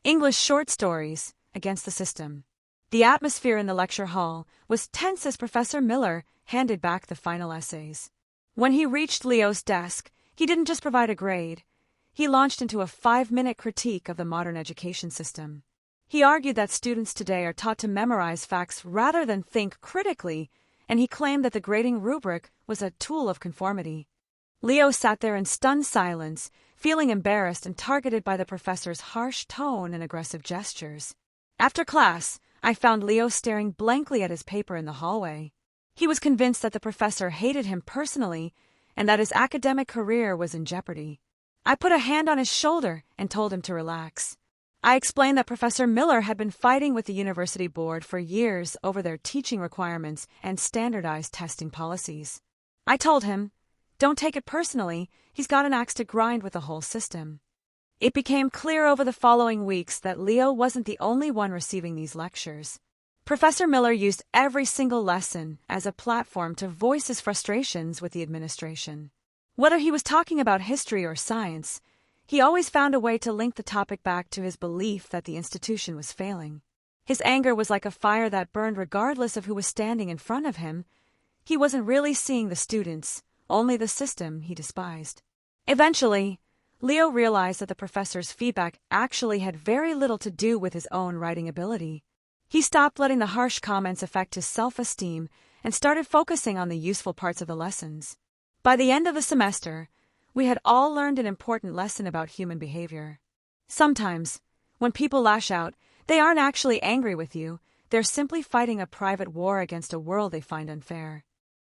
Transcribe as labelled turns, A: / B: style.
A: English short stories against the system. The atmosphere in the lecture hall was tense as Professor Miller handed back the final essays. When he reached Leo's desk, he didn't just provide a grade. He launched into a 5-minute critique of the modern education system. He argued that students today are taught to memorize facts rather than think critically, and he claimed that the grading rubric was a tool of conformity. Leo sat there in stunned silence, feeling embarrassed and targeted by the professor's harsh tone and aggressive gestures. After class, I found Leo staring blankly at his paper in the hallway. He was convinced that the professor hated him personally and that his academic career was in jeopardy. I put a hand on his shoulder and told him to relax. I explained that Professor Miller had been fighting with the university board for years over their teaching requirements and standardized testing policies. I told him, "Don't take it personally, he's got an axe to grind with the whole system." It became clear over the following weeks that Leo wasn't the only one receiving these lectures. Professor Miller used every single lesson as a platform to voice his frustrations with the administration. Whether he was talking about history or science, he always found a way to link the topic back to his belief that the institution was failing. His anger was like a fire that burned regardless of who was standing in front of him. He wasn't really seeing the students, only the system he despised. Eventually, Leo realized that the professor's feedback actually had very little to do with his own writing ability. He stopped letting the harsh comments affect his self-esteem and started focusing on the useful parts of the lessons. By the end of the semester, we had all learned an important lesson about human behavior. Sometimes, when people lash out, they aren't actually angry with you, they're simply fighting a private war against a world they find unfair.